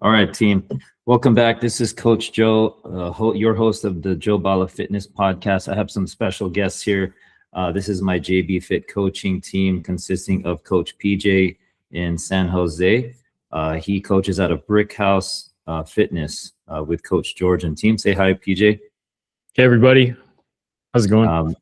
All right, team. Welcome back. This is Coach Joe, your host of the Bala Fitness podcast. I have some special guests here. This is my JBFIT coaching team consisting of Coach PJ in San Jose. He coaches out of Brickhouse Fitness with Coach George and team. Say hi, PJ. Hey, everybody. How's it going?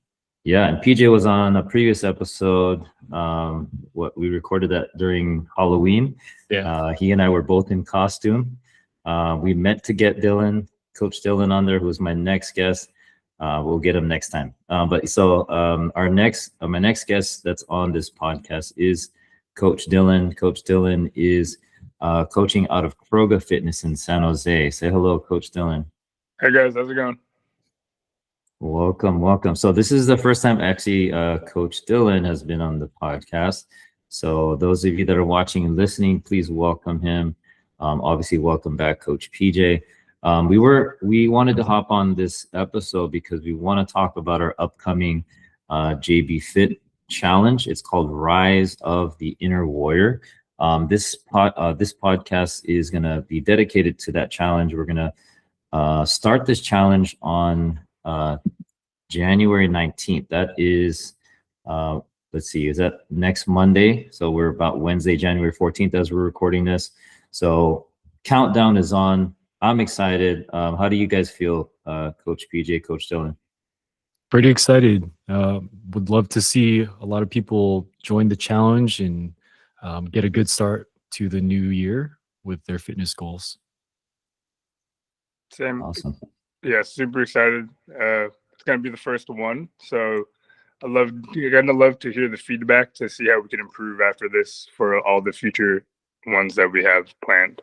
Yeah, and PJ was on a previous episode. What we recorded that during Halloween. Yeah. He and I were both in costume. We meant to get Coach Dillan on there, who's my next guest. We'll get him next time. My next guest that's on this podcast is Coach Dillan. Coach Dillan is coaching out of Croga Fitness in San Jose. Say hello, Coach Dillan. Hey guys, how's it going? Welcome. So this is the first time actually Coach Dillan has been on the podcast. So those of you that are watching and listening, please welcome him. Obviously, welcome back, Coach PJ. We wanted to hop on this episode because we want to talk about our upcoming JBFIT challenge. It's called Rise of the Inner Warrior. This podcast is going to be dedicated to that challenge. We're going to start this challenge on January 19th. That is, let's see, is that next Monday? So we're about Wednesday, January 14th as we're recording this. So countdown is on. I'm excited. How do you guys feel, Coach PJ, Coach Dillan? Pretty excited. Would love to see a lot of people join the challenge and get a good start to the new year with their fitness goals. Same. Awesome. Yeah, super excited. It's gonna be the first one, so you're gonna love to hear the feedback to see how we can improve after this for all the future ones that we have planned.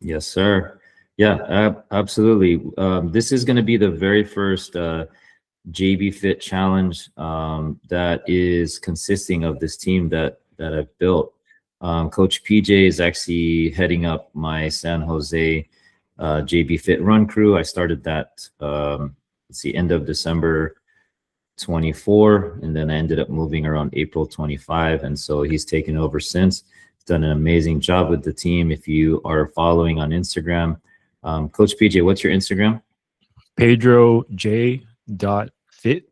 Yes, sir. Yeah, absolutely. This is going to be the very first JBFIT challenge that is consisting of this team that I've built. Coach PJ is actually heading up my San Jose JBFIT Run Crew. I started that end of December 24, and then I ended up moving around April 25, and so he's taken over since. He's done an amazing job with the team. If you are following on Instagram, Coach PJ, what's your Instagram? PedroJ.fit.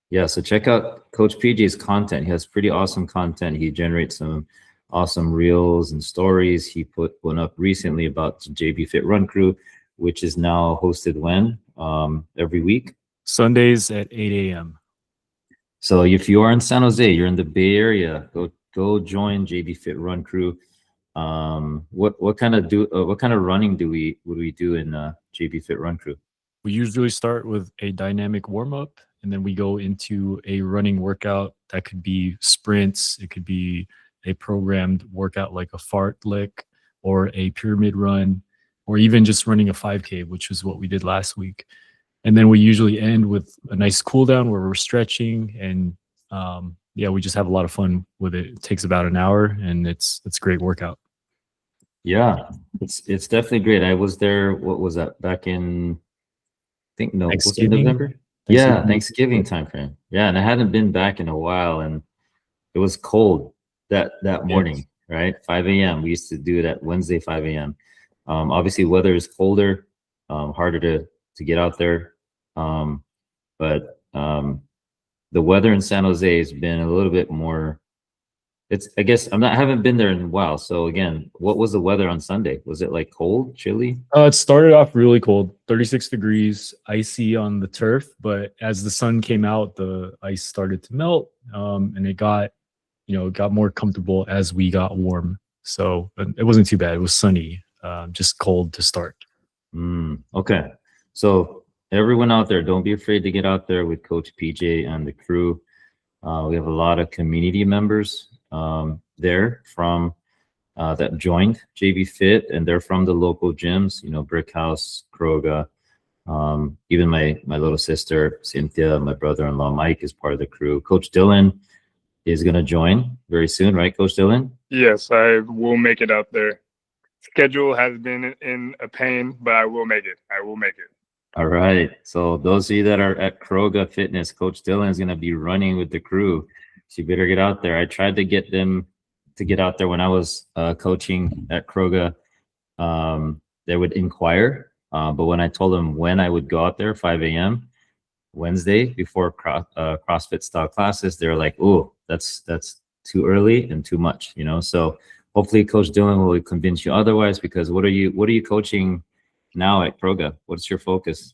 Yeah, so check out Coach PJ's content. He has pretty awesome content. He generates some awesome reels and stories. He put one up recently about the JBFIT Run Crew, which is now hosted when? Every week? Sundays at 8 a.m. So if you are in San Jose, you're in the Bay Area, go join JBFIT Run Crew. What kind of running would we do in JBFIT Run Crew? We usually start with a dynamic warm-up, and then we go into a running workout. That could be sprints, it could be a programmed workout like a fartlek or a pyramid run, or even just running a 5K, which is what we did last week. And then we usually end with a nice cool down where we're stretching, and we just have a lot of fun with it. It takes about an hour, and it's a great workout. Yeah, it's definitely great. I was there. What was that? Back in, was it November? Yeah, Thanksgiving time frame. Yeah, and I hadn't been back in a while, and it was cold that morning, yes. Right? 5 a.m. We used to do it at Wednesday, 5 a.m. Obviously, weather is colder, harder to get out there, but the weather in San Jose has been a little bit more. I guess I haven't been there in a while. So again, what was the weather on Sunday? Was it like cold, chilly? It started off really cold, 36 degrees, icy on the turf. But as the sun came out, the ice started to melt, and it got more comfortable as we got warm. So it wasn't too bad. It was sunny, just cold to start. Okay. So everyone out there, don't be afraid to get out there with Coach PJ and the crew. We have a lot of community members there from that joined JBFIT, and they're from the local gyms, Brickhouse, Croga. Even my little sister Cynthia, my brother-in-law Mike is part of the crew. Coach Dillan is going to join very soon, right, Coach Dillan? Yes, I will make it out there. Schedule has been in a pain, but I will make it. All right. So those of you that are at Croga Fitness, Coach Dillan is going to be running with the crew. So you better get out there. I tried to get them to get out there when I was coaching at Croga they would inquire. But when I told them when I would go out there, 5 a.m. Wednesday before CrossFit style classes, they're like, "Oh, that's too early and too much," you know. So hopefully, Coach Dillan will convince you otherwise. Because what are you coaching now at Croga? What's your focus?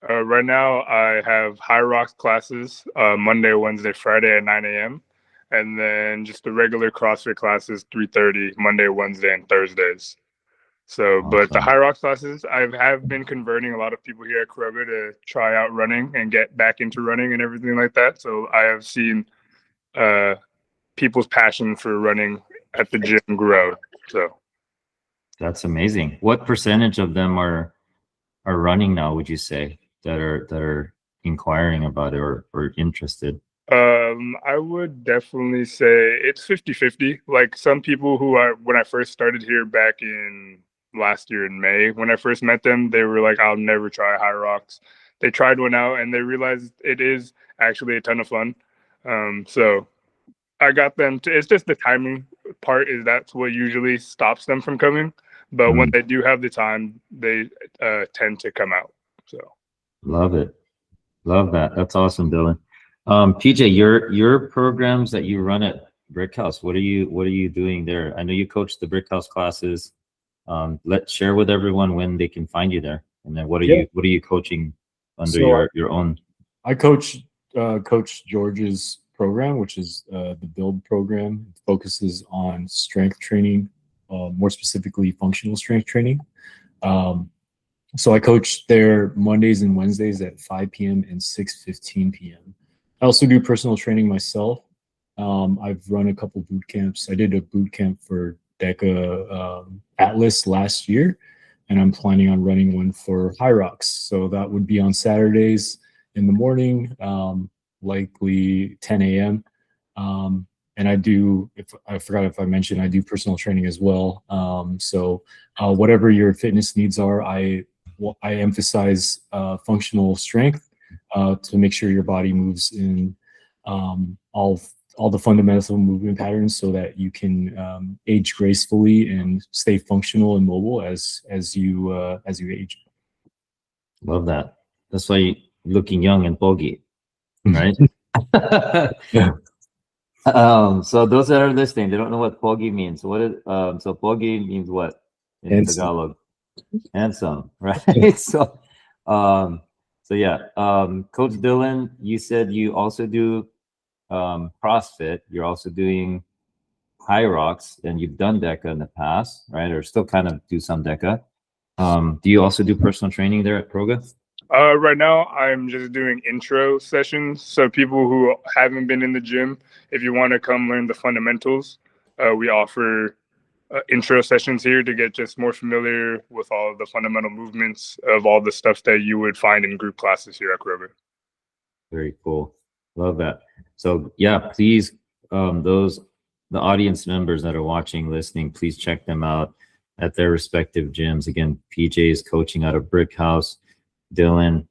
Right now, I have HYROX classes Monday, Wednesday, Friday at 9 a.m. And then just the regular CrossFit classes 3:30 Monday, Wednesday, and Thursdays. So, but the Awesome. HYROX classes, I have been converting a lot of people here at Croga to try out running and get back into running and everything like that. So I have seen people's passion for running at the gym grow. So That's amazing. What percentage of them are running now, would you say, that are inquiring about it or interested? I would definitely say it's 50-50. Like some people when I first started here back in last year in May, when I first met them, they were like, "I'll never try HYROX." They tried one out and they realized it is actually a ton of fun. So I got them to, it's just the timing part that's what usually stops them from coming. But when they do have the time, they tend to come out. So love it. Love that. That's awesome, Dylan. PJ, your programs that you run at Brickhouse, what are you doing there? I know you coach the Brickhouse classes. Let's share with everyone when they can find you there, and then what are you coaching under your own? I coach Coach George's program, which is the Build program. It focuses on strength training, more specifically functional strength training. So I coach there Mondays and Wednesdays at 5 p.m. and 6:15 p.m. I also do personal training myself. I've run a couple boot camps. I did a boot camp for DEKA Atlas last year, and I'm planning on running one for HYROX. So that would be on Saturdays in the morning, likely 10 a.m. And I do, I forgot if I mentioned, I do personal training as well. So whatever your fitness needs are, I emphasize functional strength to make sure your body moves in all the fundamental movement patterns so that you can age gracefully and stay functional and mobile as you age. Love that. That's why you're looking young and bogey, right? Yeah. So those that are listening, they don't know what pogi means. What is so pogi means what in Tagalog? Handsome, right? So yeah. Coach Dillan, you said you also do CrossFit. You're also doing HYROX, and you've done DEKA in the past, right? Or still kind of do some DEKA. Do you also do personal training there at Croga? Right now, I'm just doing intro sessions. So people who haven't been in the gym, if you want to come learn the fundamentals, we offer intro sessions here to get just more familiar with all of the fundamental movements of all the stuff that you would find in group classes here at Croga. Very cool. Love that. So yeah, please, the audience members that are watching, listening, please check them out at their respective gyms. Again, PJ is coaching out of Brickhouse. Dylan,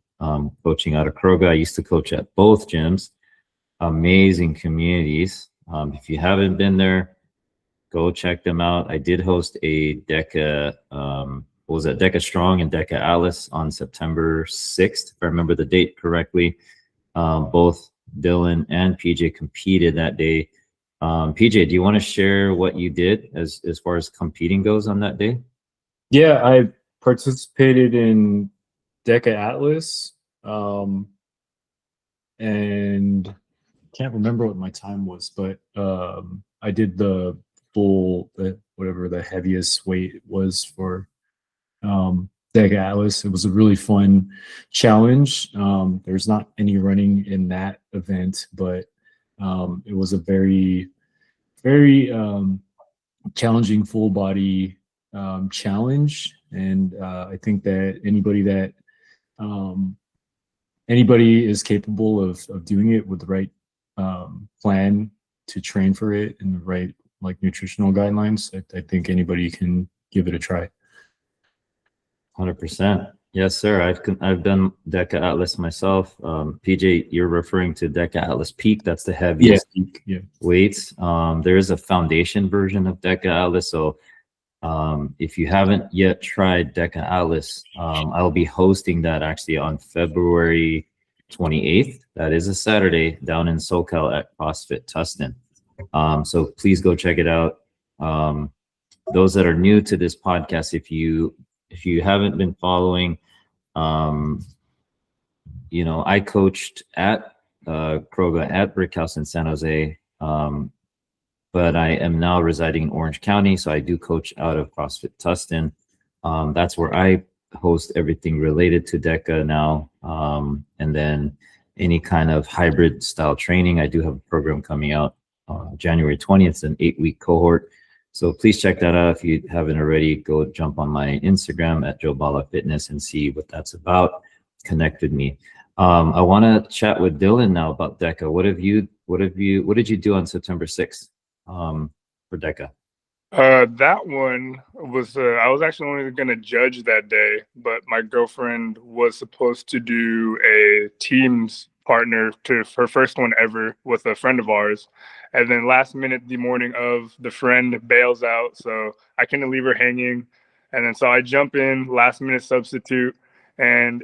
coaching out of Croga. I used to coach at both gyms. Amazing communities. If you haven't been there, go check them out. I did host a DEKA, DEKA Strong and DEKA Atlas on September 6th, if I remember the date correctly. Both Dylan and PJ competed that day. PJ, do you want to share what you did as far as competing goes on that day? Yeah, I participated in DEKA Atlas, and can't remember what my time was, but I did the whatever the heaviest weight was for DEKA Atlas. It was a really fun challenge. There's not any running in that event, but it was a very, very challenging full body challenge. And I think that anybody is capable of doing it with the right plan to train for it and the right nutritional guidelines. I think anybody can give it a try. 100%. Yes, sir. I've done DEKA Atlas myself. PJ, you're referring to DEKA Atlas Peak. That's the heaviest weights. There is a foundation version of DEKA Atlas. So If you haven't yet tried DEKA Atlas, I'll be hosting that actually on February 28th. That is a Saturday down in SoCal at CrossFit Tustin. So please go check it out. Those that are new to this podcast, if you haven't been following, you know, I coached at Croga at Brickhouse in San Jose, but I am now residing in Orange County, so I do coach out of CrossFit Tustin. That's where I host everything related to DEKA now, and then any kind of hybrid style training. I do have a program coming out January 20th. It's an 8-week cohort. So please check that out. If you haven't already, go jump on my Instagram at Bala Fitness and see what that's about. Connect with me. I want to chat with Dillan now about DEKA. What did you do on September 6th for DEKA? That one was, I was actually only going to judge that day, but my girlfriend was supposed to do a Teams partner to her first one ever with a friend of ours. And then last minute, the morning of, the friend bails out. So I couldn't leave her hanging. And then so I jump in, last minute substitute. And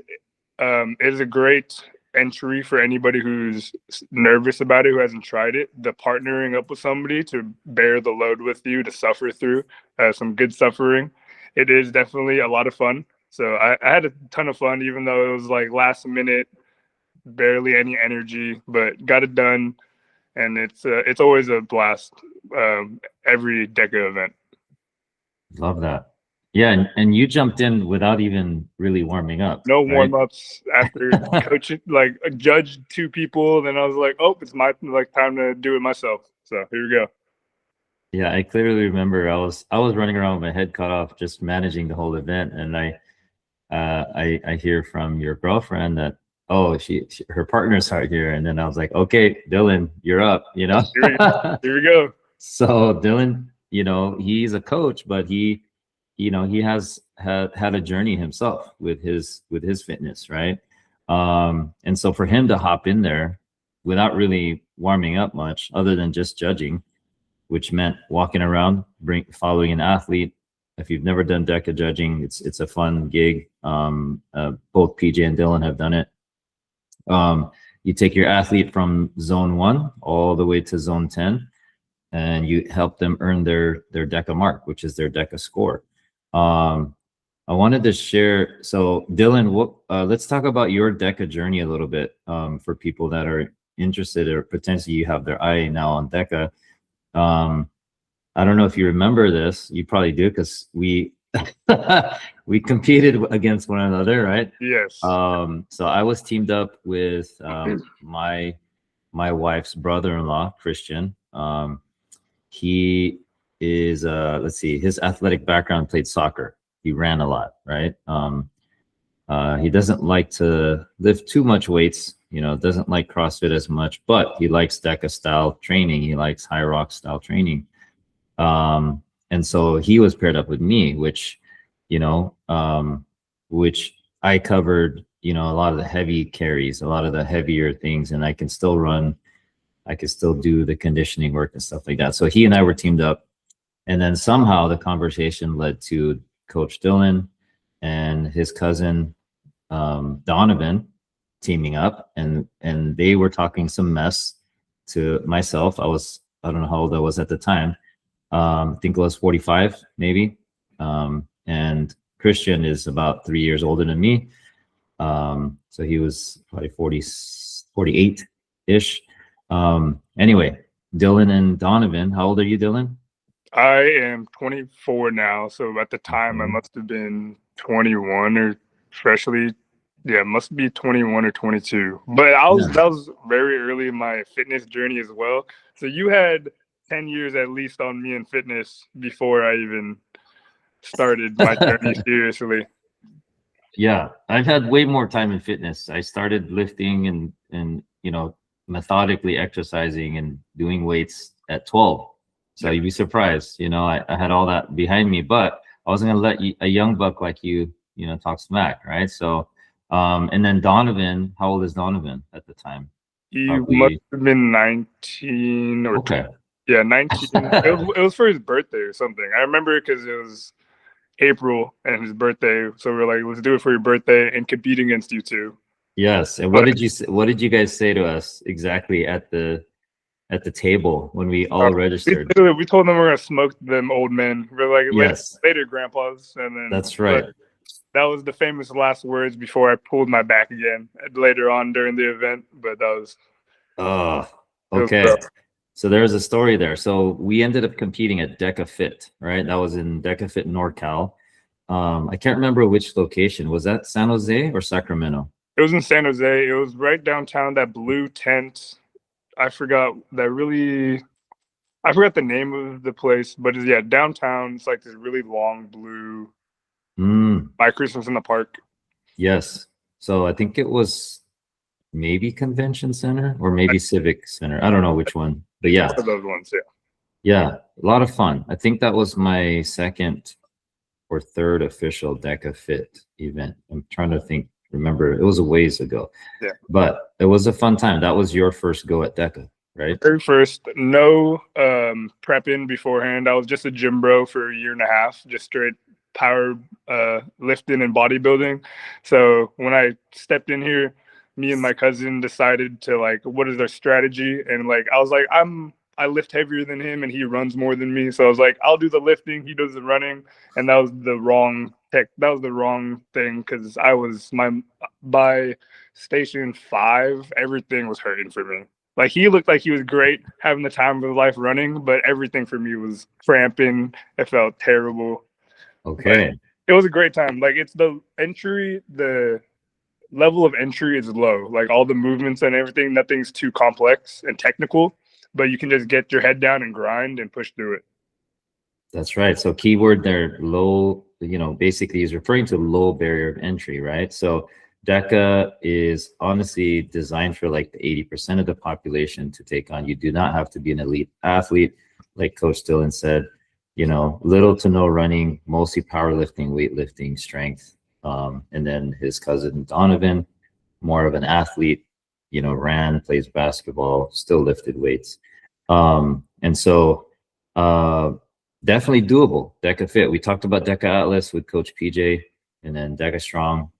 it is a great entry for anybody who's nervous about it, who hasn't tried it. The partnering up with somebody to bear the load with you, to suffer through some good suffering. It is definitely a lot of fun. So I had a ton of fun, even though it was like last minute, barely any energy, but got it done. And it's always a blast, every DEKA event. Love that. Yeah, and you jumped in without even really warming up. No warm-ups after coaching, like judged 2 people. Then I was like, oh, it's my time to do it myself. So here we go. Yeah, I clearly remember I was running around with my head cut off, just managing the whole event, and I hear from your girlfriend that, oh, her partner's out here, and then I was like, okay, Dillan, you're up, you know. Here we go. So Dillan, you know, he's a coach, but he has had a journey himself with his fitness, right? And so for him to hop in there without really warming up much, other than just judging, which meant walking around, following an athlete. If you've never done DEKA judging, it's a fun gig. Both PJ and Dillan have done it. You take your athlete from zone 1 all the way to zone 10, and you help them earn their DEKA mark, which is their DEKA score. I wanted to share. So Dillan, let's talk about your DEKA journey a little bit, for people that are interested, or potentially you have their eye now on DEKA. I don't know if you remember this. You probably do, because we competed against one another, right? Yes. So I was teamed up with my wife's brother-in-law, Christian. He is let's see, his athletic background, played soccer. He ran a lot, right? He doesn't like to lift too much weights, you know, doesn't like CrossFit as much, but he likes DEKA style training. He likes HYROX style training. And so he was paired up with me, which, you know, which I covered, you know, a lot of the heavy carries, a lot of the heavier things, and I can still run. I could still do the conditioning work and stuff like that. So he and I were teamed up. And then somehow the conversation led to Coach Dillan and his cousin Donovan teaming up, and they were talking some mess to myself. I don't know how old I was at the time. I think I was 45 maybe. And Christian is about 3 years older than me. So he was probably 48-ish. Anyway, Dillan and Donovan, how old are you, Dillan? I am 24 now. So at the time, I must have been 21 or freshly. Yeah, must be 21 or 22. But that was very early in my fitness journey as well. So you had 10 years at least on me in fitness before I even started my journey seriously. Yeah, I've had way more time in fitness. I started lifting and you know, methodically exercising and doing weights at 12. So you'd be surprised, you know, I had all that behind me, but I wasn't gonna let a young buck like you know, talk smack, right? So, and then Donovan, how old is Donovan at the time? He must have been 19 or okay. Yeah, 19. It was for his birthday or something. I remember because it was April and his birthday. So we're like, let's do it for your birthday and compete against you two. Yes. And what did you guys say to us exactly at the table when we all registered? We told them we're gonna smoke them old men. We're like, Yes, later, grandpas. And then that's right. That was the famous last words before I pulled my back again later on during the event. But that was. Oh, okay. So there's a story there. So we ended up competing at DEKA, right? That was in DEKA NorCal. I can't remember which location. Was that San Jose or Sacramento? It was in San Jose. It was right downtown, that blue tent. I forgot the name of the place, but yeah, downtown. It's like this really long blue by Christmas in the Park. Yes. So I think it was maybe Convention Center or maybe Civic Center. I don't know which one, but yeah. One of those ones, yeah. Yeah, a lot of fun. I think that was my second or third official DEKA event. I'm trying to remember, it was a ways ago. Yeah. But it was a fun time. That was your first go at DEKA, right? Very first, no prepping beforehand. I was just a gym bro for a year and a half, just straight power lifting and bodybuilding. So when I stepped in here, me and my cousin decided to what is our strategy? And I was like, I lift heavier than him and he runs more than me. So I was like, I'll do the lifting, he does the running. And that was the wrong thing, because by station 5, everything was hurting for me. He looked like he was great, having the time of his life running, but everything for me was cramping. It felt terrible. Okay. But it was a great time. It's the level of entry is low. All the movements and everything, nothing's too complex and technical, but you can just get your head down and grind and push through it. That's right. So keyword there, low, basically he's referring to low barrier of entry, right? So DEKA is honestly designed for the 80% of the population to take on. You do not have to be an elite athlete. Like Coach Dillan said, little to no running, mostly powerlifting, weightlifting, strength. And then his cousin Donovan, more of an athlete, ran, plays basketball, still lifted weights. And so definitely doable. DEKA. We talked about DEKA Atlas with Coach PJ, and then DEKA Strong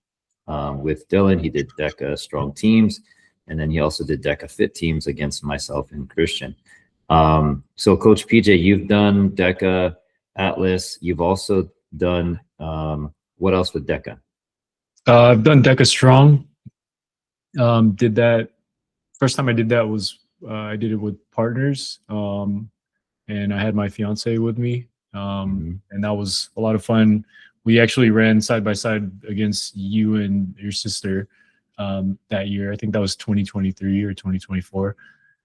with Dylan. He did DEKA Strong teams, and then he also did DEKA Fit teams against myself and Christian. So Coach PJ, you've done DEKA Atlas. You've also done what else with DEKA? I've done DEKA Strong. Did that. First time I did that was I did it with partners, and I had my fiance with me, and that was a lot of fun. We actually ran side by side against you and your sister that year. I think that was 2023 or 2024.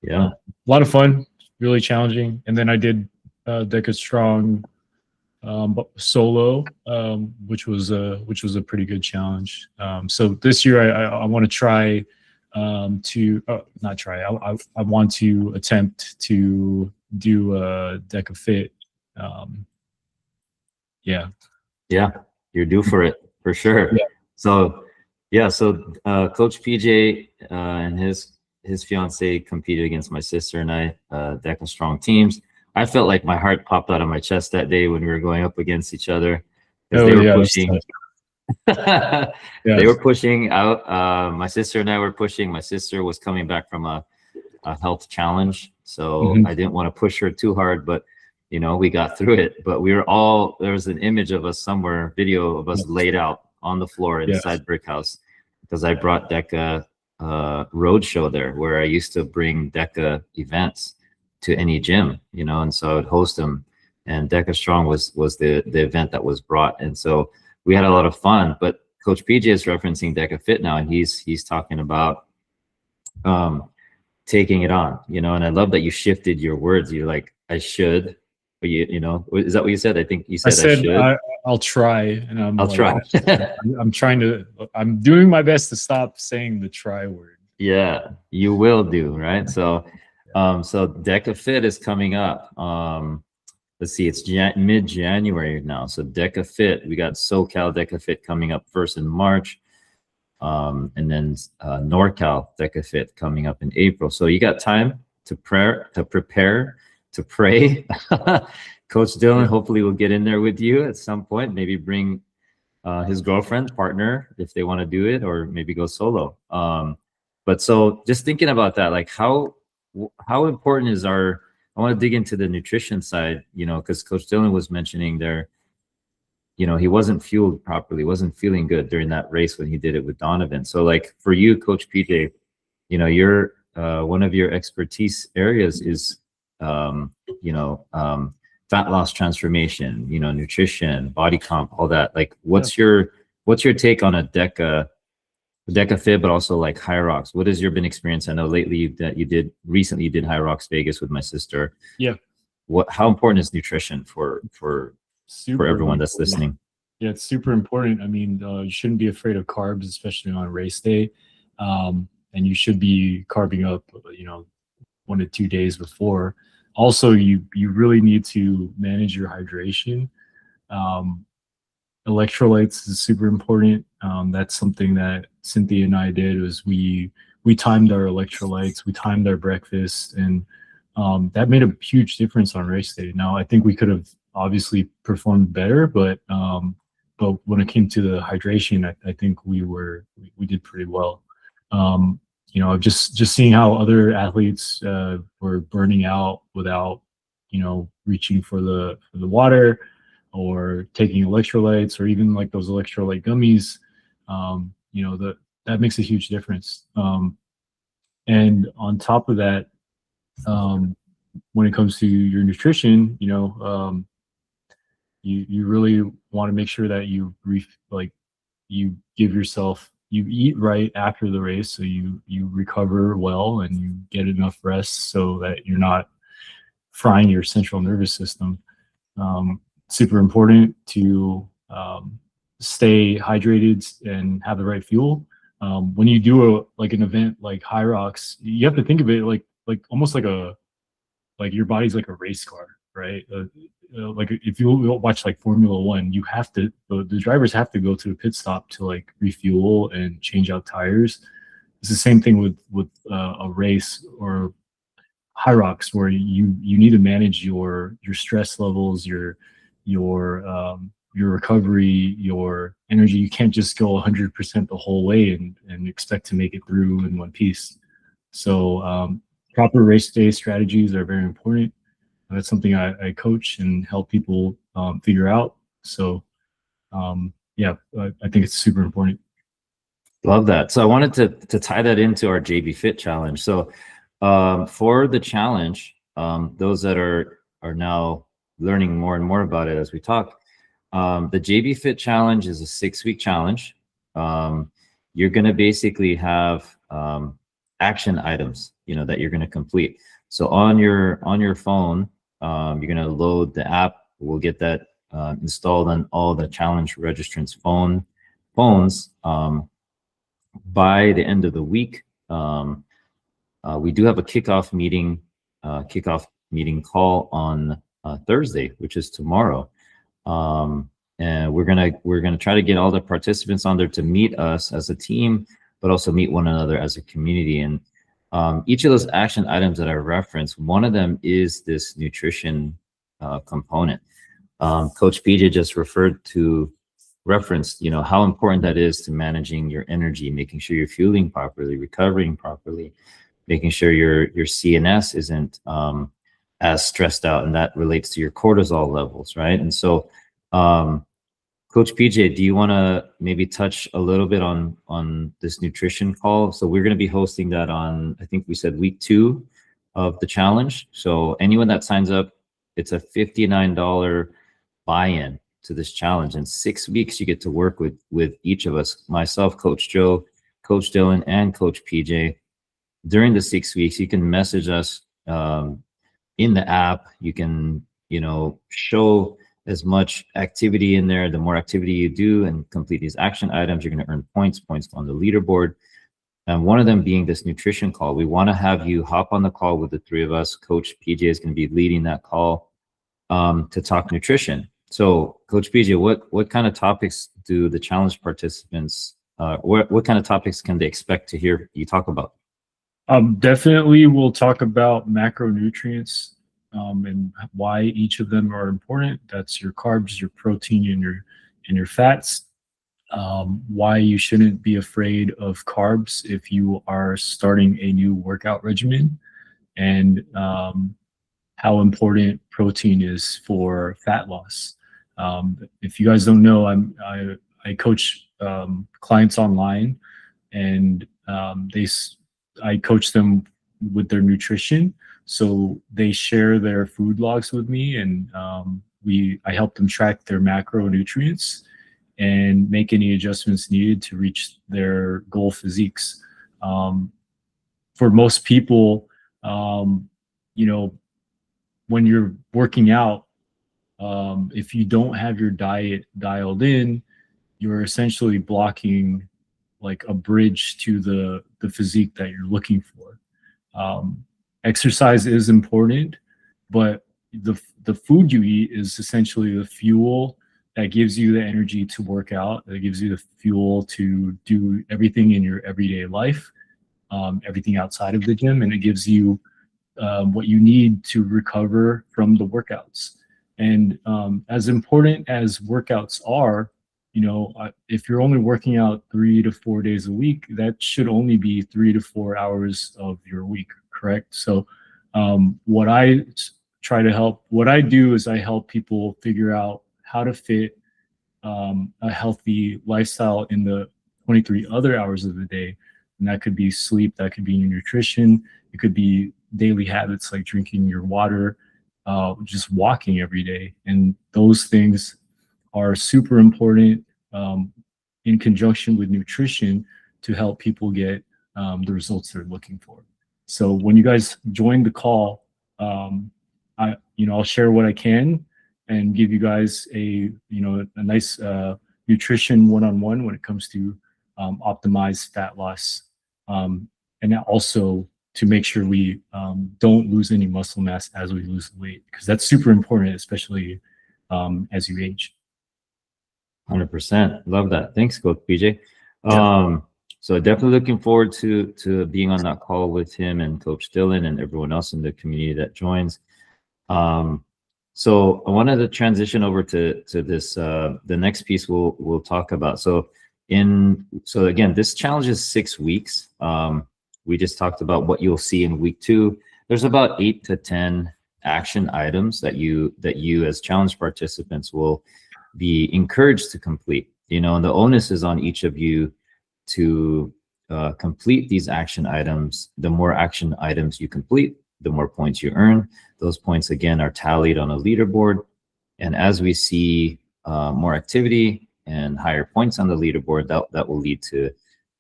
Yeah, a lot of fun, really challenging. And then I did DEKA Strong solo, which was a pretty good challenge. So this year I want to try not try. I want to attempt to do a DEKA Fit. Yeah, you're due for it for sure. Yeah. So Coach PJ and his fiance competed against my sister and I, DEKA Strong teams. I felt like my heart popped out of my chest that day when we were going up against each other. They were pushing. They were pushing out. My sister and I were pushing. My sister was coming back from a health challenge, so I didn't want to push her too hard, but we got through it. But there was an image of us somewhere, video of us laid out on the floor inside Brickhouse, because I brought DEKA Roadshow there, where I used to bring DEKA events to any gym, and so I would host them. And DEKA Strong was the event that was brought, and so we had a lot of fun. But Coach PJ is referencing DEKA Fit now, and he's talking about taking it on, and I love that you shifted your words. You're like, I should, but is that what you said? I think you said I should. I'll try, and I'll try. I'm doing my best to stop saying the try word. Yeah, you will do, right? So DEKA Fit is coming up. Let's see, it's mid-January now. So DEKA Fit, we got SoCal DEKA Fit coming up first in March, and then NorCal DEKA Fit coming up in April. So you got time to prepare. to pray. Coach Dillan, hopefully we'll get in there with you at some point, maybe bring his girlfriend, partner, if they want to do it, or maybe go solo. But so just thinking about that, like how important is I want to dig into the nutrition side, you know, because Coach Dillan was mentioning there, you know, he wasn't fueled properly, wasn't feeling good during that race when he did it with Donovan. So like for you, Coach PJ, you know, you're one of your expertise areas is, you know, fat loss transformation, you know, nutrition, body comp, all that. Like, what's your take on a DEKA Fit, but also like HYROX? What has your been experience? I know lately that you recently did HYROX Vegas with my sister. Yeah. How important is nutrition for everyone that's listening? Yeah, it's super important. I mean, you shouldn't be afraid of carbs, especially on race day. And you should be carving up, you know, 1 to 2 days before. Also, you really need to manage your hydration. Electrolytes is super important. That's something that Cynthia and I did, was we timed our electrolytes, we timed our breakfast, and that made a huge difference on race day. Now, I think we could have obviously performed better, but when it came to the hydration, I think we did pretty well. You know, just seeing how other athletes were burning out without, you know, reaching for the water or taking electrolytes, or even like those electrolyte gummies, you know, that makes a huge difference. And on top of that, when it comes to your nutrition, you know, you really want to make sure that you give yourself, you eat right after the race, so you recover well and you get enough rest so that you're not frying your central nervous system. Super important to stay hydrated and have the right fuel. When you do an event like HYROX, you have to think of it like almost like your body's like a race car, right? Like if you watch like Formula One, you have to, the drivers have to go to the pit stop to like refuel and change out tires. It's the same thing with a race or HYROX, where you need to manage your stress levels, your recovery, your energy. You can't just go 100% the whole way and expect to make it through in one piece. So proper race day strategies are very important. That's something I coach and help people figure out. So yeah, I think it's super important. Love that. So I wanted to tie that into our JBFIT challenge. So for the challenge, those that are now learning more and more about it as we talk, the JBFIT challenge is a 6-week challenge. You're going to basically have action items, you know, that you're going to complete. So on your phone, you're going to load the app. We'll get that installed on all the challenge registrants' phones by the end of the week. We do have a kickoff meeting call on Thursday, which is tomorrow. And we're gonna try to get all the participants on there to meet us as a team, but also meet one another as a community. And each of those action items that I referenced, one of them is this nutrition component. Coach PJ just referenced, you know, how important that is to managing your energy, making sure you're fueling properly, recovering properly, making sure your CNS isn't as stressed out, and that relates to your cortisol levels, right? And so Coach PJ, do you want to maybe touch a little bit on this nutrition call? So we're going to be hosting that on, I think we said week 2 of the challenge. So anyone that signs up, it's a $59 buy-in to this challenge. In 6 weeks, you get to work with each of us, myself, Coach Joe, Coach Dillan, and Coach PJ. During the 6 weeks, you can message us in the app. You can, you know, show as much activity in there. The more activity you do and complete these action items, you're going to earn points on the leaderboard. And one of them being this nutrition call. We want to have you hop on the call with the 3 of us. Coach PJ is going to be leading that call to talk nutrition. So Coach PJ, what kind of topics do the challenge participants, what kind of topics can they expect to hear you talk about? Definitely we'll talk about macronutrients, and why each of them are important. That's your carbs, your protein, and your fats. Why you shouldn't be afraid of carbs if you are starting a new workout regimen, and how important protein is for fat loss. If you guys don't know, I coach clients online, and I coach them with their nutrition. So they share their food logs with me, and I help them track their macronutrients and make any adjustments needed to reach their goal physiques. For most people, you know, when you're working out, if you don't have your diet dialed in, you're essentially blocking like a bridge to the physique that you're looking for. Exercise is important, but the food you eat is essentially the fuel that gives you the energy to work out, that gives you the fuel to do everything in your everyday life, everything outside of the gym, and it gives you what you need to recover from the workouts. And as important as workouts are, if you're only working out 3 to 4 days a week, that should only be 3 to 4 hours of your week, correct? So what I do is I help people figure out how to fit a healthy lifestyle in the 23 other hours of the day. And that could be sleep, that could be your nutrition, it could be daily habits like drinking your water, just walking every day. And those things are super important in conjunction with nutrition to help people get the results they're looking for. So when you guys join the call, I'll share what I can and give you guys a nice nutrition one-on-one when it comes to optimized fat loss, and also to make sure we don't lose any muscle mass as we lose weight, because that's super important, especially as you age. 100%. Love that. Thanks, Coach PJ. So definitely looking forward to being on that call with him and Coach Dillan and everyone else in the community that joins. So I wanted to transition over to this the next piece we'll talk about. So again, this challenge is 6 weeks. We just talked about what you'll see in week 2. There's about 8 to 10 action items that you as challenge participants will be encouraged to complete. And the onus is on each of you to complete these action items. The more action items you complete, the more points you earn. Those points, again, are tallied on a leaderboard. And as we see more activity and higher points on the leaderboard, that will lead to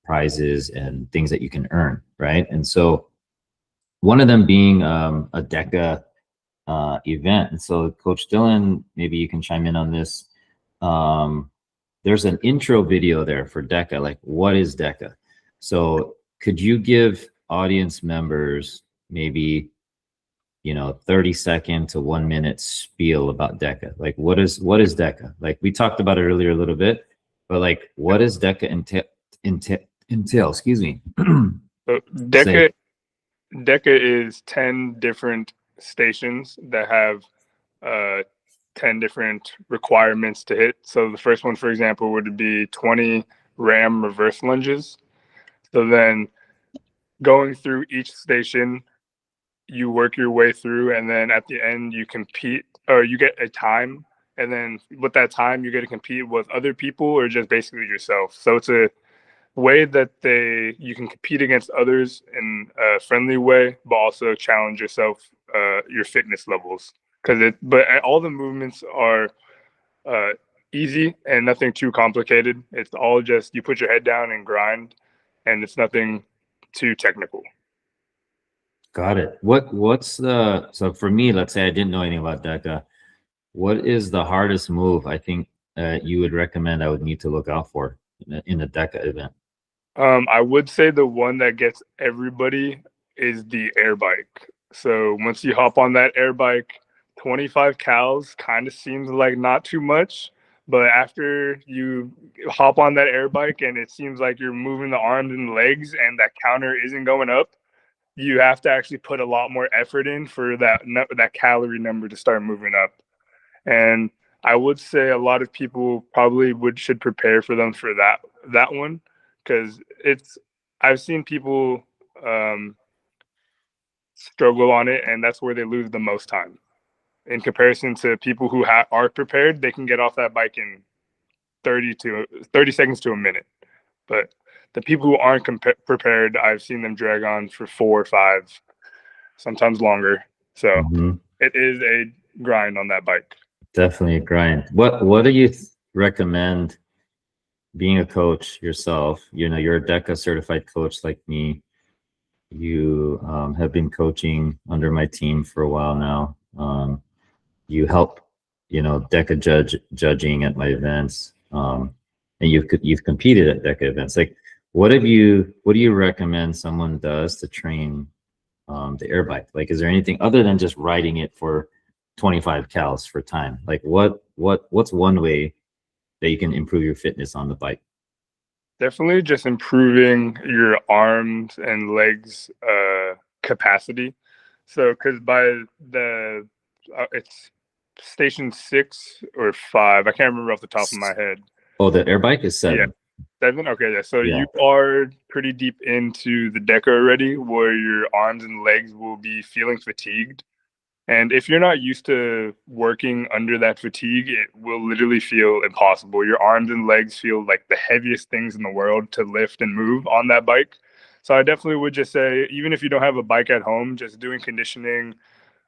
prizes and things that you can earn, right? And so one of them being a DEKA event. And so Coach Dillan, maybe you can chime in on this. There's an intro video there for DEKA, like what is DEKA? So could you give audience members maybe 30-second to 1 minute spiel about DEKA? Like what is DEKA? Like we talked about it earlier a little bit, but like what does DEKA entail? Excuse me. So DEKA is 10 different stations that have 10 different requirements to hit. So the first one, for example, would be 20 RAM reverse lunges. So then going through each station, you work your way through, and then at the end you compete, or you get a time, and then with that time you get to compete with other people or just basically yourself. So it's a way that you can compete against others in a friendly way, but also challenge yourself, your fitness levels. But all the movements are easy and nothing too complicated. It's all just you put your head down and grind, and it's nothing too technical. Got it. So for me, let's say I didn't know anything about DEKA. What is the hardest move I think you would recommend I would need to look out for in a DEKA event? I would say the one that gets everybody is the air bike. So once you hop on that air bike, 25 cals kind of seems like not too much, but after you hop on that air bike and it seems like you're moving the arms and legs and that counter isn't going up, you have to actually put a lot more effort in for that calorie number to start moving up. And I would say a lot of people probably should prepare for them for that one, because I've seen people struggle on it, and that's where they lose the most time. In comparison to people who are prepared, they can get off that bike in 30 seconds to a minute. But the people who aren't prepared, I've seen them drag on for 4 or 5, sometimes longer. So it is a grind on that bike. Definitely a grind. What do you recommend, being a coach yourself? You know, you're a DEKA certified coach like me. You have been coaching under my team for a while now. You help, you know, DEKA judging at my events, and you've competed at DEKA events. Like, what do you recommend someone does to train the air bike? Like, is there anything other than just riding it for 25 cals for time? Like, what's one way that you can improve your fitness on the bike? Definitely just improving your arms and legs capacity. So, because by it's station 6 or 5, I can't remember off the top of my head. Oh, the air bike is 7. Yeah. 7? Okay, yeah. So you are pretty deep into the DEKA already, where your arms and legs will be feeling fatigued. And if you're not used to working under that fatigue, it will literally feel impossible. Your arms and legs feel like the heaviest things in the world to lift and move on that bike. So I definitely would just say, even if you don't have a bike at home, just doing conditioning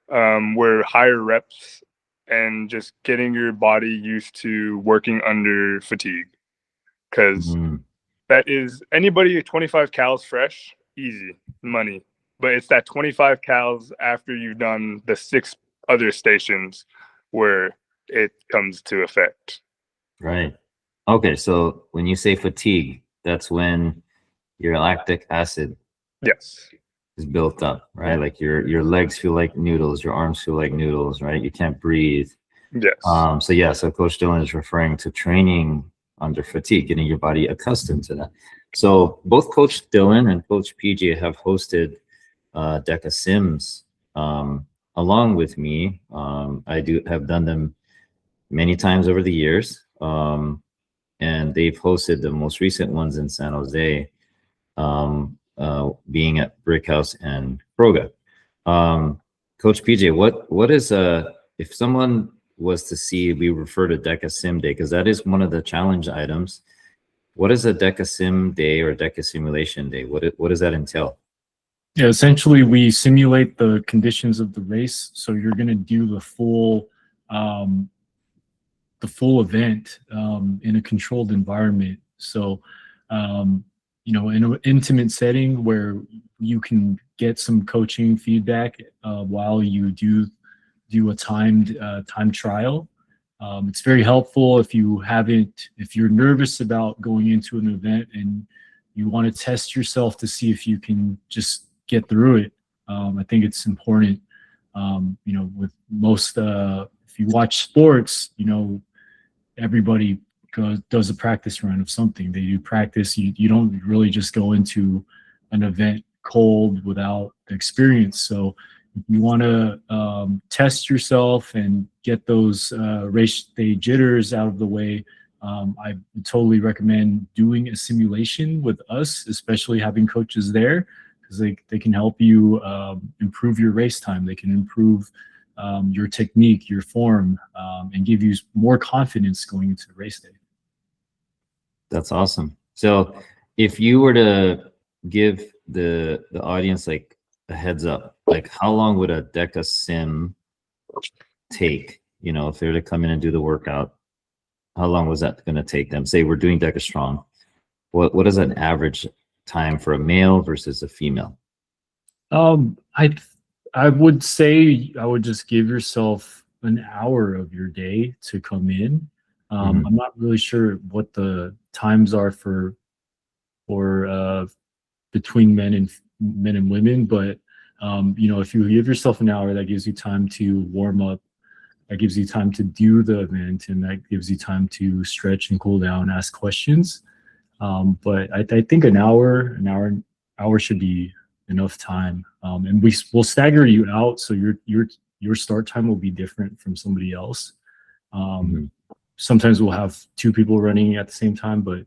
where higher reps and just getting your body used to working under fatigue. Because that is, anybody 25 cals fresh, easy money. But it's that 25 cals after you've done the 6 other stations where it comes to effect. Right. Okay. So when you say fatigue, that's when your lactic acid is built up, right? Like your legs feel like noodles, your arms feel like noodles, right? You can't breathe. Yes. So Coach Dillan is referring to training under fatigue, getting your body accustomed to that. So both Coach Dillan and Coach PJ have hosted DEKA sims along with me. I have done them many times over the years, and they've hosted the most recent ones in San Jose, being at Brickhouse and Croga. Coach PJ, what is if someone was to see, we refer to DEKA sim day because that is one of the challenge items. What is a DEKA sim day or DEKA simulation day? What does that entail? Yeah, essentially we simulate the conditions of the race. So you're going to do the full event in a controlled environment. So, you know, in an intimate setting where you can get some coaching feedback while you do a timed time trial. It's very helpful if you're nervous about going into an event and you want to test yourself to see if you can just get through it. I think it's important, you know, with most, if you watch sports, you know, everybody does a practice run of something. They do practice. You don't really just go into an event cold without the experience. So if you want to test yourself and get those race day jitters out of the way, I would totally recommend doing a simulation with us, especially having coaches there, because they can help you improve your race time. They can improve your technique, your form, and give you more confidence going into the race day. That's awesome. So if you were to give the audience like a heads up, like how long would a DEKA sim take? You know, if they were to come in and do the workout, how long was that going to take them? Say we're doing DEKA Strong. What is an average time for a male versus a female? I would say I would just give yourself an hour of your day to come in. I'm not really sure what the times are for between men and women, but you know, if you give yourself an hour, that gives you time to warm up, that gives you time to do the event, and that gives you time to stretch and cool down, ask questions. But I think an hour should be enough time. And we'll stagger you out, so your start time will be different from somebody else. Sometimes we'll have 2 people running at the same time, but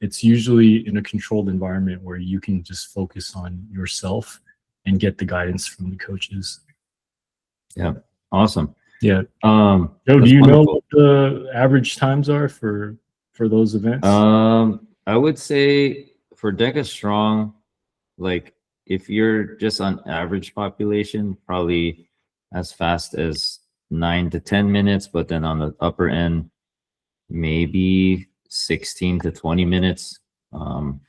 it's usually in a controlled environment where you can just focus on yourself and get the guidance from the coaches. Yeah. Awesome. Yeah. Joe, do you know what the average times are for those events? I would say for DEKA Strong, like if you're just on average population, probably as fast as 9 to 10 minutes, but then on the upper end, maybe 16 to 20 minutes. And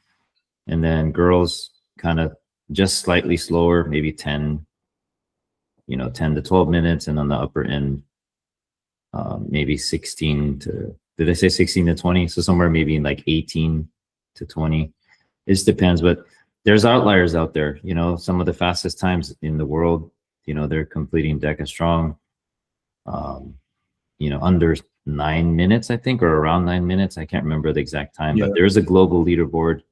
then girls kind of just slightly slower, maybe 10 to 12 minutes. And on the upper end, maybe 16 to, did I say 16 to 20? So somewhere maybe in like 18 to 20. It just depends, but there's outliers out there. Some of the fastest times in the world, they're completing DEKA Strong, under 9 minutes, I think, or around 9 minutes. I can't remember the exact time, but there's a global leaderboard.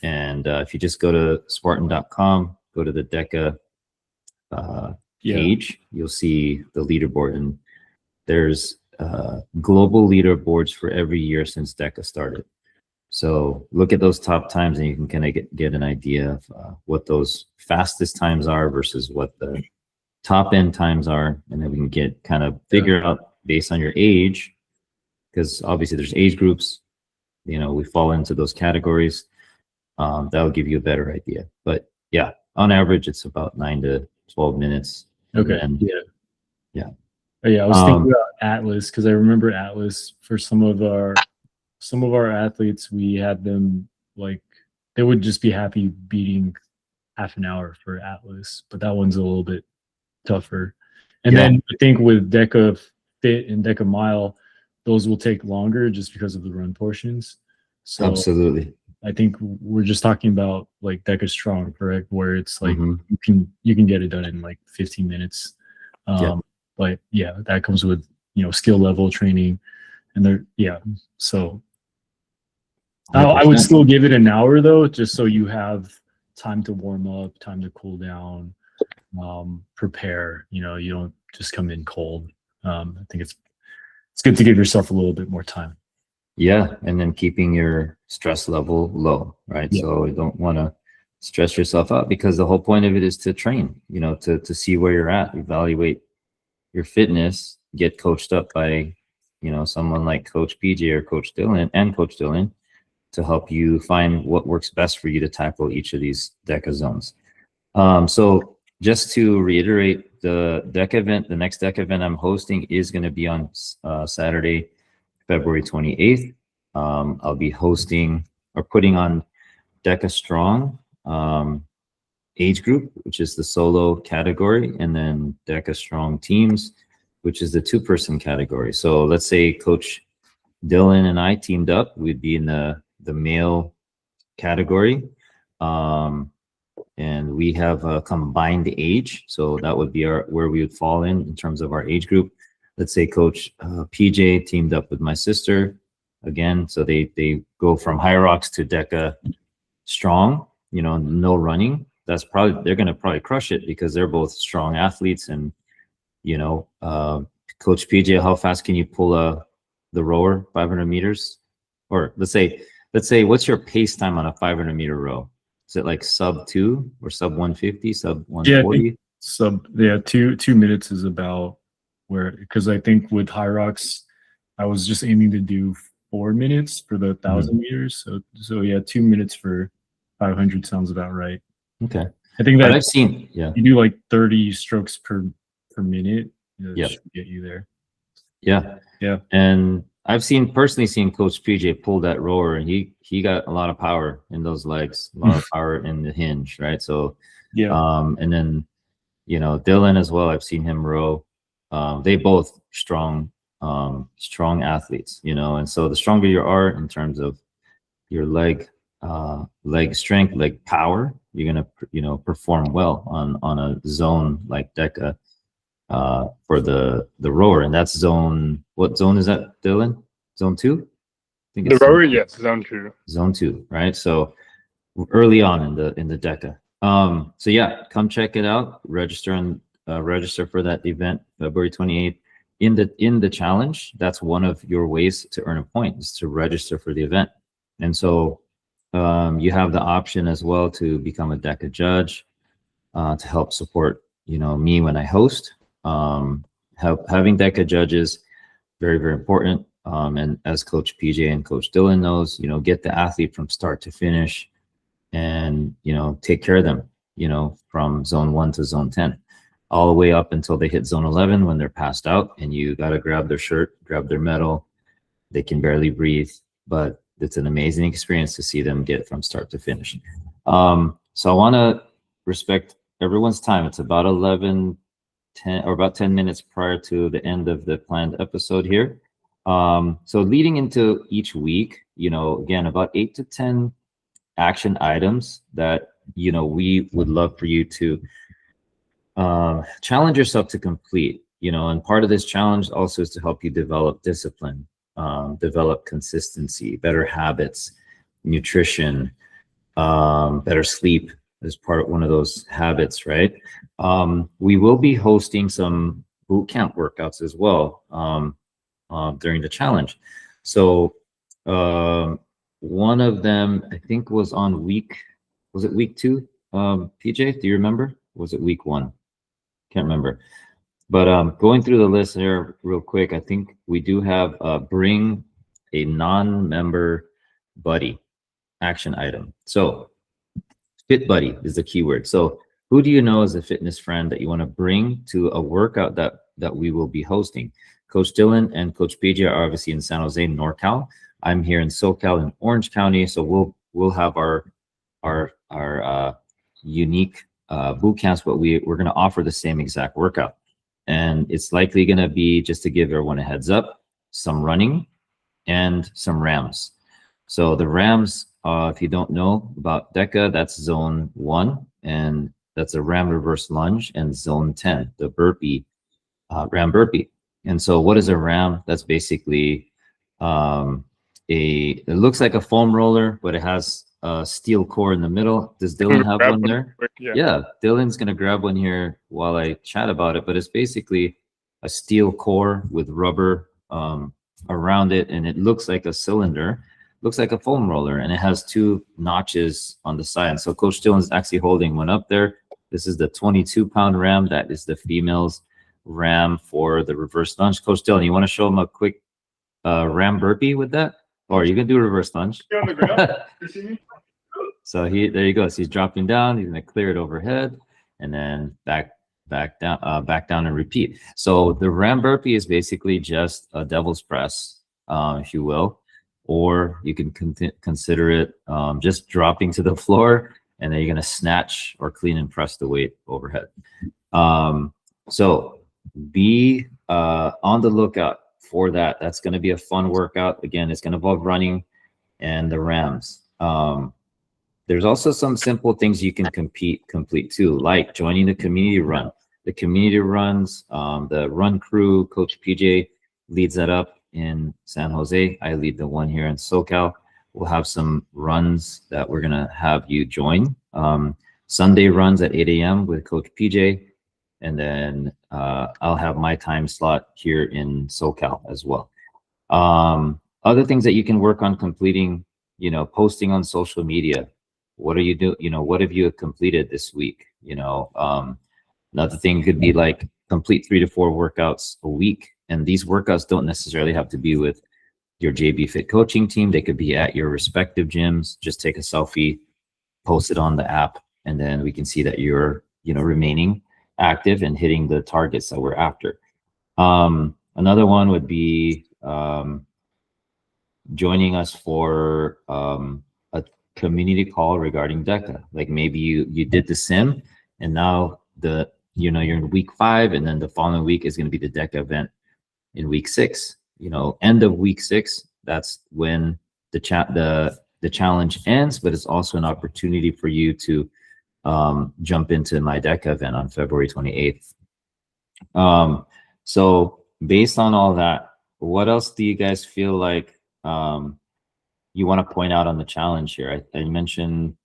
And if you just go to Spartan.com, go to the DEKA page, you'll see the leaderboard. And there's global leaderboards for every year since DEKA started. So look at those top times and you can kind of get an idea of what those fastest times are versus what the top end times are. And then we can get kind of figure out based on your age, because obviously there's age groups, we fall into those categories. That'll give you a better idea. But yeah, on average, it's about 9 to 12 minutes. Okay. And yeah. I was thinking about Atlas, because I remember Atlas for some of our athletes, we had them like, they would just be happy beating half an hour for Atlas, but that one's a little bit tougher. And then I think with DEKA Fit and DEKA Mile, those will take longer just because of the run portions. So absolutely. I think we're just talking about like DEKA Strong, correct? Where it's like you can get it done in like 15 minutes. But yeah, that comes with skill level training, and so I would still give it an hour though, just so you have time to warm up, time to cool down, prepare. You don't just come in cold. I think it's good to give yourself a little bit more time. Yeah, and then keeping your stress level low, right? So you don't want to stress yourself out, because the whole point of it is to train, to see where you're at, evaluate your fitness, get coached up by, someone like Coach PJ or Coach Dillan to help you find what works best for you to tackle each of these DEKA zones. So just to reiterate, the DEKA event, the next DEKA event I'm hosting is going to be on Saturday, February 28th. I'll be hosting or putting on DEKA Strong age group, which is the solo category, and then DEKA Strong teams, which is the 2-person category. So let's say Coach Dillan and I teamed up, we'd be in the male category. And we have a combined age. So that would be where we would fall in terms of our age group. Let's say Coach PJ teamed up with my sister again. So they go from HYROX to DEKA Strong, no running. They're going to probably crush it, because they're both strong athletes. And, Coach PJ, how fast can you pull the rower, 500 meters? Or let's say, what's your pace time on a 500 meter row? Is it like sub 2 or sub 150, sub 140? Yeah, 2 minutes is about where, because I think with HYROX, I was just aiming to do 4 minutes for the 1,000 meters. So yeah, 2 minutes for 500 sounds about right. Okay. I think that I've seen, you do like 30 strokes per minute. Should get you there. Yeah. And I've personally seen Coach PJ pull that rower, and he got a lot of power in those legs, a lot of power in the hinge, right? So and then Dillan as well, I've seen him row. They both strong athletes, and so the stronger you are in terms of your leg strength, leg power, you're gonna perform well on a zone like DEKA for the rower. And that's zone, what zone is that, Dillan? Zone 2? I think the rower, yes, zone 2. Zone 2, right? So early on in the DEKA. So yeah, come check it out. Register for that event February 28th. In the challenge, that's one of your ways to earn a point, is to register for the event. And so you have the option as well to become a DEKA judge, to help support, me when I host. Having DEKA judges, very, very important. And as Coach PJ and Coach Dillan knows, get the athlete from start to finish and, take care of them, from zone 1 to zone 10, all the way up until they hit zone 11 when they're passed out, and you got to grab their shirt, grab their medal. They can barely breathe, but it's an amazing experience to see them get from start to finish. So I want to respect everyone's time. It's about 11:10 or about 10 minutes prior to the end of the planned episode here. So leading into each week, again, about 8 to 10 action items that, we would love for you to challenge yourself to complete, and part of this challenge also is to help you develop discipline, develop consistency, better habits, nutrition, better sleep is one of those habits, right? We will be hosting some boot camp workouts as well during the challenge. So one of them, I think, was on was it week 2? PJ, do you remember? Was it week 1? Can't remember. But going through the list here real quick, I think we do have bring a non-member buddy action item. So fit buddy is the keyword. So who do you know as a fitness friend that you want to bring to a workout that we will be hosting? Coach Dillan and Coach PJ are obviously in San Jose, NorCal. I'm here in SoCal in Orange County. So we'll have our unique boot camps, but we're going to offer the same exact workout. And it's likely going to be, just to give everyone a heads up, some running and some rams. So the rams, if you don't know about DEKA, that's zone 1, and that's a ram reverse lunge, and zone 10, the burpee, ram burpee. And so what is a ram? That's basically it looks like a foam roller, but it has a steel core in the middle. Does Dillan have one there? Yeah, Dylan's gonna grab one here while I chat about it, but it's basically a steel core with rubber around it, and it looks like a cylinder, looks like a foam roller, and it has 2 notches on the side. And so Coach Dillan's actually holding one up there. This is the 22-pound ram. That is the female's ram for the reverse lunge. Coach Dillan, you want to show him a quick ram burpee with that? Or you can do a reverse lunge. On the ground. You see me? So there you go. So he's dropping down. He's going to clear it overhead, and then back down and repeat. So the ram burpee is basically just a devil's press, if you will, or you can consider it just dropping to the floor, and then you're going to snatch or clean and press the weight overhead. So be on the lookout for that. That's going to be a fun workout. Again, it's going to involve running and the rams. There's also some simple things you can complete too, like joining the community run. The community runs, the Run Crew, Coach PJ leads that up in San Jose. I lead the one here in SoCal. We'll have some runs that we're gonna have you join. Sunday runs at 8 a.m. with Coach PJ. And then I'll have my time slot here in SoCal as well. Other things that you can work on completing, posting on social media. What are you doing? What have you completed this week? Another thing could be like complete 3 to 4 workouts a week. And these workouts don't necessarily have to be with your JBFIT coaching team. They could be at your respective gyms. Just take a selfie, post it on the app, and then we can see that you're, remaining active and hitting the targets that we're after. Another one would be joining us for a community call regarding DEKA. Like maybe you did the sim, and now you're in week 5, and then the following week is going to be the DEKA event in week 6. End of week 6, that's when the challenge ends, but it's also an opportunity for you to jump into my DEKA event on February 28th. So based on all that, what else do you guys feel like you want to point out on the challenge here? I mentioned,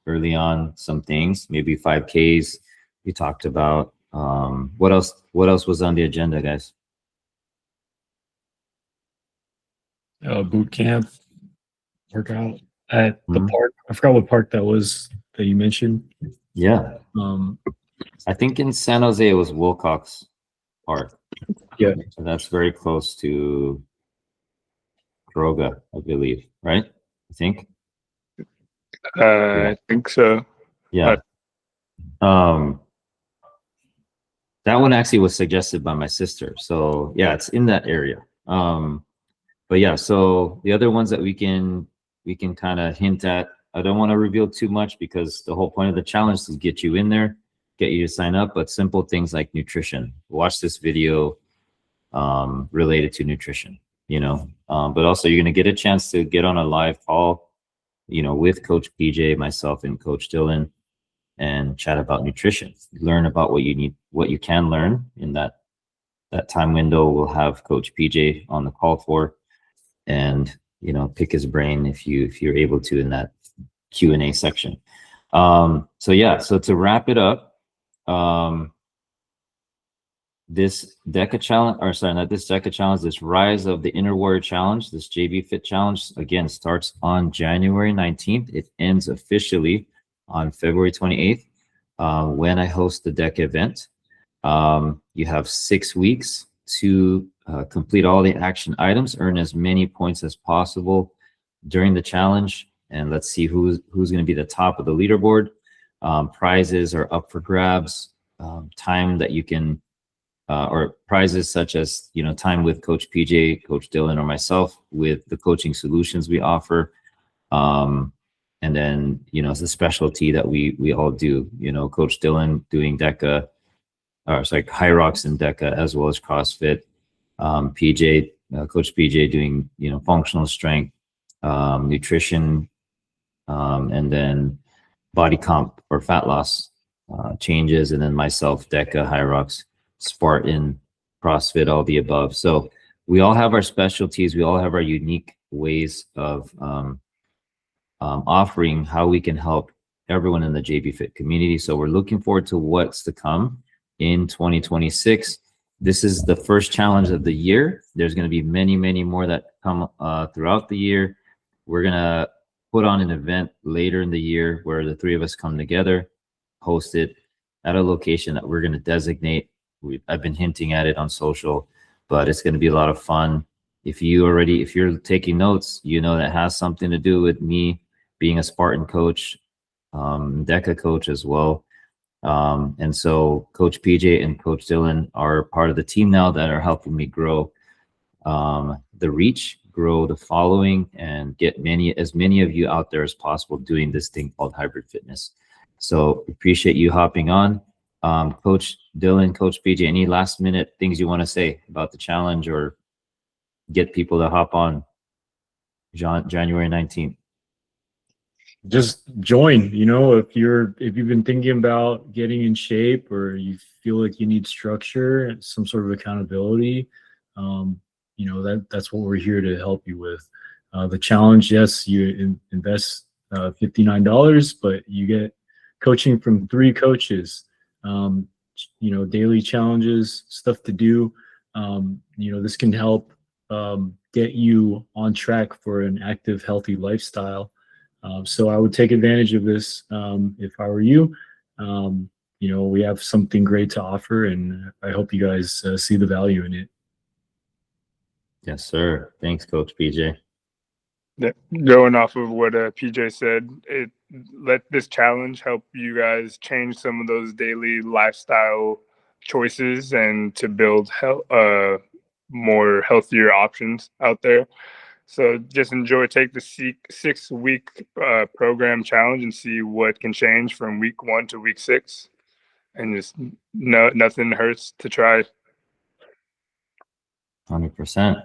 early on some things, maybe 5Ks. We talked about what else was on the agenda, guys? Boot camp, workout at the Mhm. park. I forgot what park that was that you mentioned. Yeah, Um, I think in San Jose it was Wilcox Park. Yeah. So that's very close to Croga, I believe, right? I think. I think so. Yeah. That one actually was suggested by my sister. So yeah, it's in that area. But yeah, so the other ones that we can kind of hint at. I don't want to reveal too much because the whole point of the challenge is to get you in there, get you to sign up. But simple things like nutrition. Watch this video related to nutrition, but also you're going to get a chance to get on a live call, with Coach PJ, myself, and Coach Dillan, and chat about nutrition. Learn about what you need, what you can learn in that time window. We'll have Coach PJ on the call for, and pick his brain if you're able to in that Q&A section. So yeah, so to wrap it up, this DEKA challenge, or sorry, not this DEKA challenge, this Rise of the Inner Warrior challenge, this JBFIT challenge, again, starts on January 19th. It ends officially on February 28th, when I host the DEKA event. You have 6 weeks to complete all the action items, earn as many points as possible during the challenge, and let's see who's going to be the top of the leaderboard. Prizes are up for grabs. Time that you can or prizes such as time with Coach PJ, Coach Dillan, or myself with the coaching solutions we offer, and then it's a specialty that we all do. Coach Dillan doing DEKA, or sorry, HYROX and DEKA, as well as CrossFit. PJ, Coach PJ doing functional strength, nutrition, and then body comp or fat loss changes, and then myself, DEKA, HYROX, Spartan, CrossFit, all the above. So we all have our specialties. We all have our unique ways of offering how we can help everyone in the JBFIT community. So we're looking forward to what's to come in 2026. This is the first challenge of the year. There's going to be many, many more that come throughout the year. We're going to put on an event later in the year where the three of us come together, host it at a location that we're going to designate. I've been hinting at it on social, but it's going to be a lot of fun. If you're taking notes, that has something to do with me being a Spartan coach, DEKA coach as well. And so Coach PJ and Coach Dillan are part of the team now that are helping me grow the reach, grow the following, and get as many of you out there as possible doing this thing called hybrid fitness. So appreciate you hopping on. Coach Dillan, Coach PJ, any last minute things you want to say about the challenge or get people to hop on January 19th? Just join. If you've been thinking about getting in shape, or you feel like you need structure, some sort of accountability, that's what we're here to help you with. The challenge, yes, you invest $59, but you get coaching from 3 coaches, daily challenges, stuff to do. This can help get you on track for an active, healthy lifestyle. So I would take advantage of this if I were you. We have something great to offer, and I hope you guys see the value in it. Yes, sir. Thanks, Coach PJ. Going off of what PJ said, let this challenge help you guys change some of those daily lifestyle choices and to build more healthier options out there. So just take the 6-week program challenge and see what can change from week 1 to week 6, and just nothing hurts to try. 100%.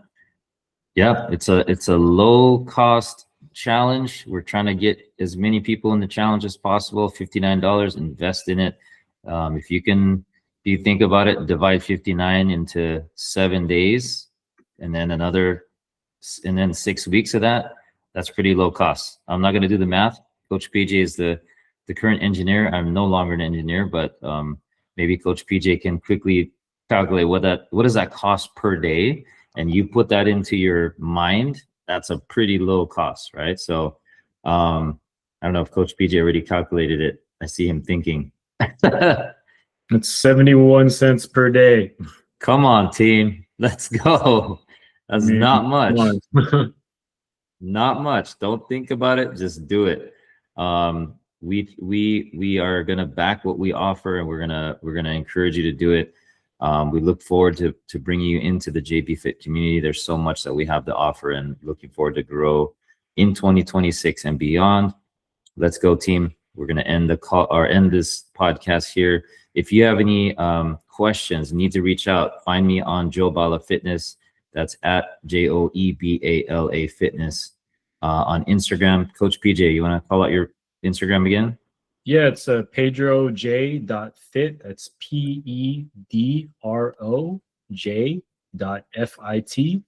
Yeah, it's a low cost challenge. We're trying to get as many people in the challenge as possible. $59, invest in it. If you think about it, divide 59 into 7 days, and then 6 weeks of that. That's pretty low cost. I'm not going to do the math. Coach PJ is the the current engineer. I'm no longer an engineer, but maybe Coach PJ can quickly calculate what does that cost per day, and you put that into your mind. That's a pretty low cost, right? So I don't know if Coach PJ already calculated it. I see him thinking. It's 71 cents per day. Come on, team. Let's go. That's not much. Not much. Don't think about it. Just do it. We are gonna back what we offer, and we're gonna encourage you to do it. We look forward to bringing you into the JBFIT community. There's so much that we have to offer, and looking forward to grow in 2026 and beyond. Let's go, team. We're gonna end the call or end this podcast here. If you have any questions, need to reach out. Find me on Bala Fitness. That's at JOEBALA Fitness on Instagram. Coach PJ, you want to call out your Instagram again? Yeah, it's pedroj.fit. That's PEDROJ.FIT.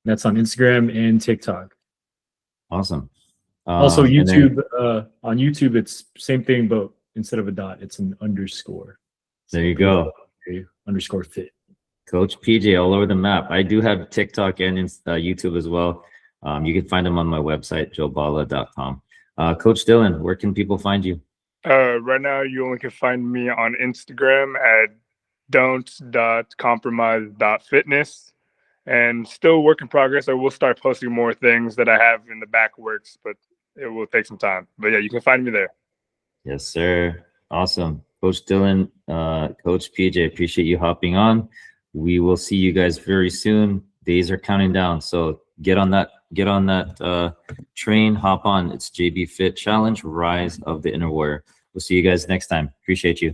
That's on Instagram and TikTok. Awesome. Also, YouTube. On YouTube, it's same thing, but instead of a dot, it's an underscore. There you go. Underscore fit. Coach PJ all over the map. I do have TikTok and YouTube as well. You can find them on my website, joebala.com. Coach Dillan, where can people find you? Right now, you only can find me on Instagram at don't.compromise.fitness. And still work in progress. I will start posting more things that I have in the back works, but it will take some time. But yeah, you can find me there. Yes, sir. Awesome. Coach Dillan, Coach PJ, appreciate you hopping on. We will see you guys very soon. Days are counting down. So get on that train, hop on. It's JBFIT Challenge, Rise of the Inner Warrior. We'll see you guys next time. Appreciate you.